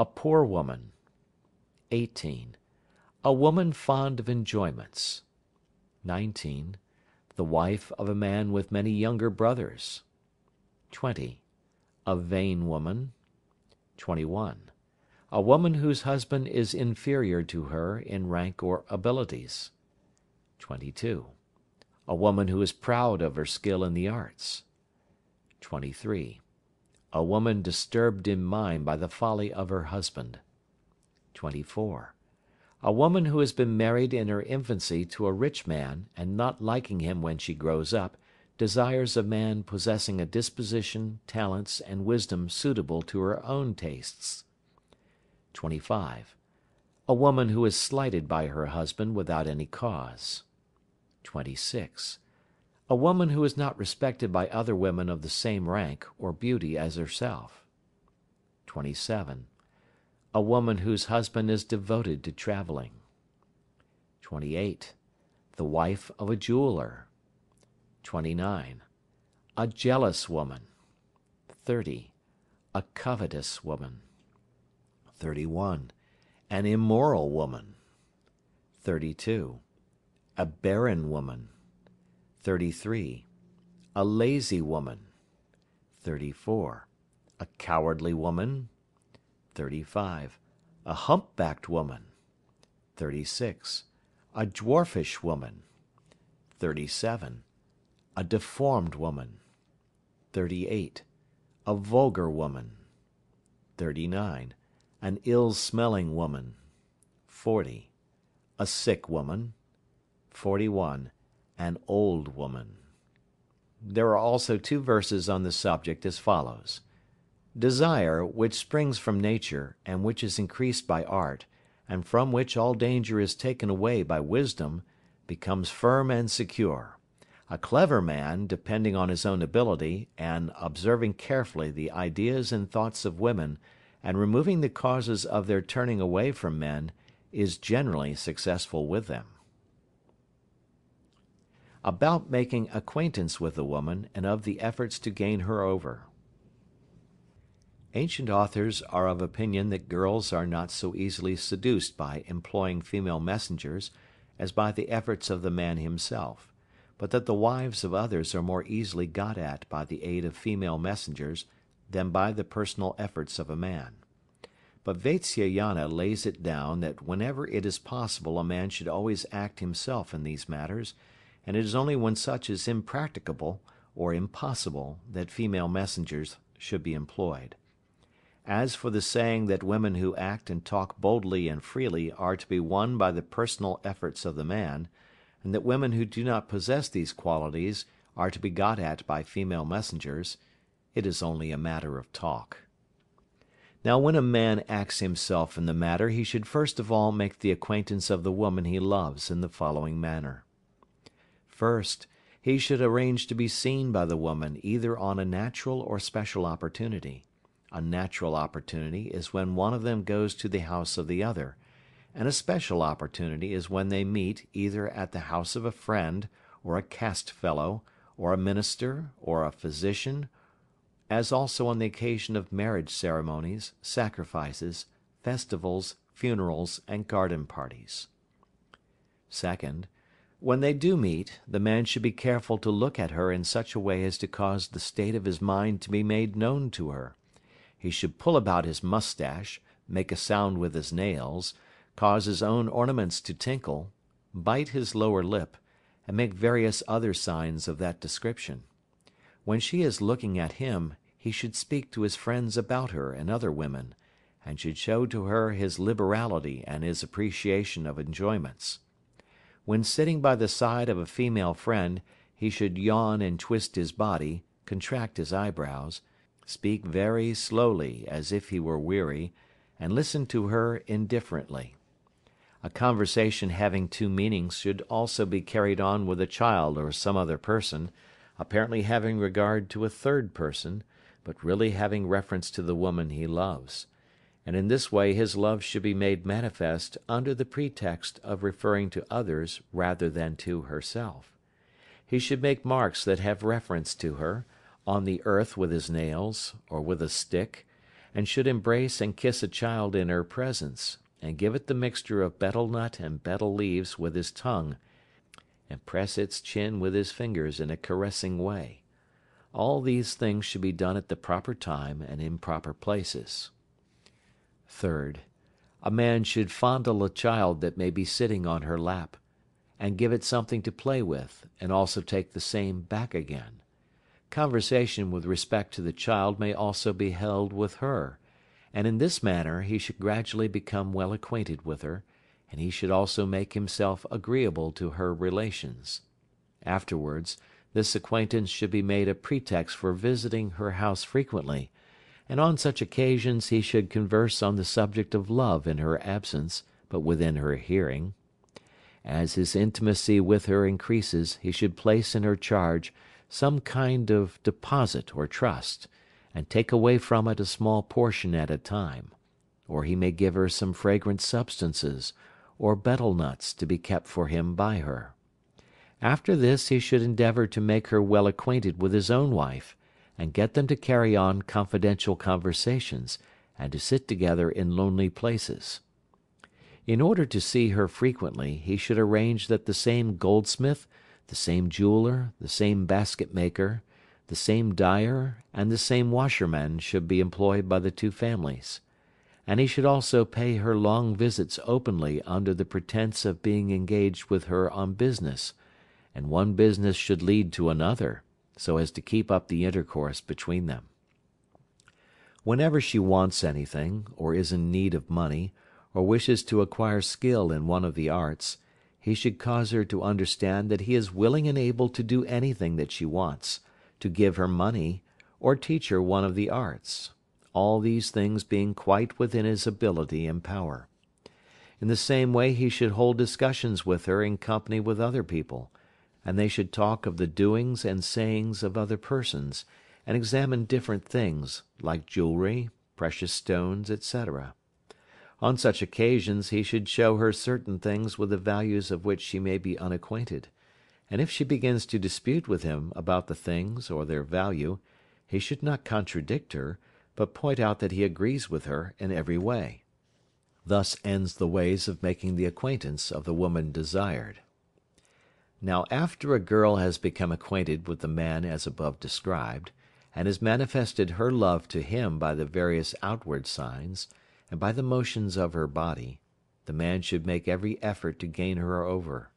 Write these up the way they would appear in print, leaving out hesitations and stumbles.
A poor woman. 18. A woman fond of enjoyments. 19. The wife of a man with many younger brothers. 20. A vain woman. 21. A woman whose husband is inferior to her in rank or abilities. 22. A woman who is proud of her skill in the arts. 23. A woman disturbed in mind by the folly of her husband. 24. A woman who has been married in her infancy to a rich man, and not liking him when she grows up, desires a man possessing a disposition, talents, and wisdom suitable to her own tastes. 25. A woman who is slighted by her husband without any cause. 26. A woman who is not respected by other women of the same rank or beauty as herself. 27. A woman whose husband is devoted to traveling. 28. The wife of a jeweler. 29. A jealous woman. 30. A covetous woman. 31. An immoral woman. 32. A barren woman. 33. A lazy woman. 34. A cowardly woman. 35. A humpbacked woman. 36. A dwarfish woman. 37. A deformed woman. 38. A vulgar woman. 39. An ill-smelling woman. 40. A sick woman. 41. An old woman. There are also 2 verses on the subject as follows. Desire, which springs from nature, and which is increased by art, and from which all danger is taken away by wisdom, becomes firm and secure. A clever man, depending on his own ability, and observing carefully the ideas and thoughts of women, and removing the causes of their turning away from men, is generally successful with them. About making acquaintance with a woman, and of the efforts to gain her over. Ancient authors are of opinion that girls are not so easily seduced by employing female messengers as by the efforts of the man himself, but that the wives of others are more easily got at by the aid of female messengers than by the personal efforts of a man. But Vatsyayana lays it down that whenever it is possible a man should always act himself in these matters, and it is only when such is impracticable or impossible that female messengers should be employed. As for the saying that women who act and talk boldly and freely are to be won by the personal efforts of the man, and that women who do not possess these qualities are to be got at by female messengers, it is only a matter of talk. Now when a man acts himself in the matter, he should first of all make the acquaintance of the woman he loves in the following manner. First, he should arrange to be seen by the woman either on a natural or special opportunity. A natural opportunity is when one of them goes to the house of the other, and a special opportunity is when they meet either at the house of a friend, or a caste fellow, or a minister, or a physician, as also on the occasion of marriage ceremonies, sacrifices, festivals, funerals, and garden parties. Second, when they do meet, the man should be careful to look at her in such a way as to cause the state of his mind to be made known to her. He should pull about his mustache, make a sound with his nails, cause his own ornaments to tinkle, bite his lower lip, and make various other signs of that description. When she is looking at him, he should speak to his friends about her and other women, and should show to her his liberality and his appreciation of enjoyments. When sitting by the side of a female friend, he should yawn and twist his body, contract his eyebrows, speak very slowly as if he were weary, and listen to her indifferently. A conversation having 2 meanings should also be carried on with a child or some other person, apparently having regard to a third person, but really having reference to the woman he loves, and in this way his love should be made manifest under the pretext of referring to others rather than to herself. He should make marks that have reference to her, on the earth with his nails, or with a stick, and should embrace and kiss a child in her presence, and give it the mixture of betel nut and betel leaves with his tongue, and press its chin with his fingers in a caressing way. All these things should be done at the proper time and in proper places. 3rd. A man should fondle a child that may be sitting on her lap, and give it something to play with, and also take the same back again. Conversation with respect to the child may also be held with her, and in this manner he should gradually become well acquainted with her, and he should also make himself agreeable to her relations. Afterwards, this acquaintance should be made a pretext for visiting her house frequently, and on such occasions he should converse on the subject of love in her absence, but within her hearing. As his intimacy with her increases, he should place in her charge some kind of deposit or trust, and take away from it a small portion at a time, or he may give her some fragrant substances, or betel nuts to be kept for him by her. After this he should endeavour to make her well acquainted with his own wife, and get them to carry on confidential conversations, and to sit together in lonely places. In order to see her frequently, he should arrange that the same goldsmith, the same jeweller, the same basket maker, the same dyer, and the same washerman should be employed by the two families. And he should also pay her long visits openly under the pretence of being engaged with her on business, and one business should lead to another, so as to keep up the intercourse between them. Whenever she wants anything, or is in need of money, or wishes to acquire skill in one of the arts, he should cause her to understand that he is willing and able to do anything that she wants, to give her money, or teach her one of the arts, all these things being quite within his ability and power. In the same way he should hold discussions with her in company with other people, and they should talk of the doings and sayings of other persons, and examine different things, like jewelry, precious stones, etc. On such occasions he should show her certain things with the values of which she may be unacquainted, and if she begins to dispute with him about the things or their value, he should not contradict her, but point out that he agrees with her in every way. Thus ends the ways of making the acquaintance of the woman desired. Now after a girl has become acquainted with the man as above described, and has manifested her love to him by the various outward signs, and by the motions of her body, the man should make every effort to gain her over.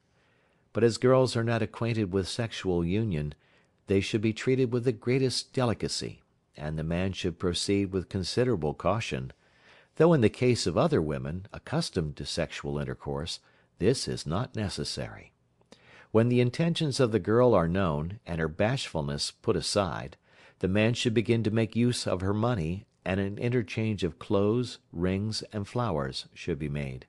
But as girls are not acquainted with sexual union, they should be treated with the greatest delicacy, and the man should proceed with considerable caution, though in the case of other women, accustomed to sexual intercourse, this is not necessary. When the intentions of the girl are known, and her bashfulness put aside, the man should begin to make use of her money, and an interchange of clothes, rings, and flowers should be made.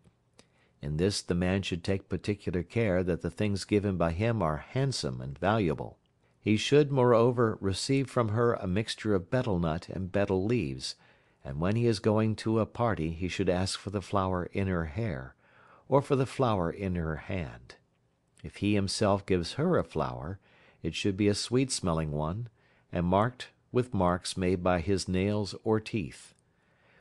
In this the man should take particular care that the things given by him are handsome and valuable. He should, moreover, receive from her a mixture of betel nut and betel leaves, and when he is going to a party he should ask for the flower in her hair, or for the flower in her hand. If he himself gives her a flower, it should be a sweet-smelling one, and marked with marks made by his nails or teeth.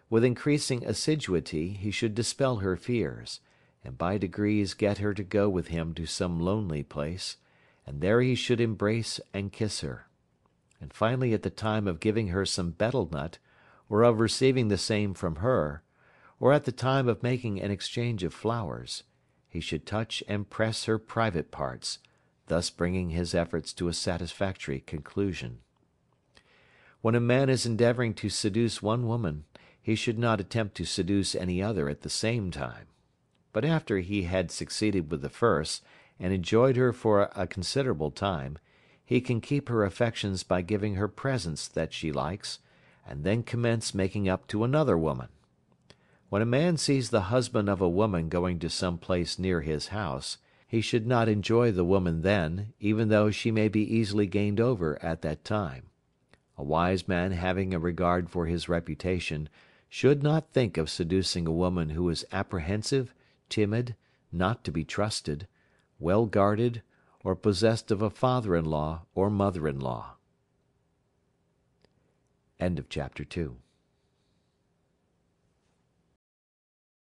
With increasing assiduity he should dispel her fears, and by degrees get her to go with him to some lonely place, and there he should embrace and kiss her. And finally at the time of giving her some betel nut, or of receiving the same from her, or at the time of making an exchange of flowers, he should touch and press her private parts, thus bringing his efforts to a satisfactory conclusion. When a man is endeavoring to seduce one woman, he should not attempt to seduce any other at the same time. But after he had succeeded with the first, and enjoyed her for a considerable time, he can keep her affections by giving her presents that she likes, and then commence making up to another woman. When a man sees the husband of a woman going to some place near his house, he should not enjoy the woman then, even though she may be easily gained over at that time. A wise man having a regard for his reputation should not think of seducing a woman who is apprehensive, timid, not to be trusted, well guarded, or possessed of a father-in-law or mother-in-law. End of chapter 2.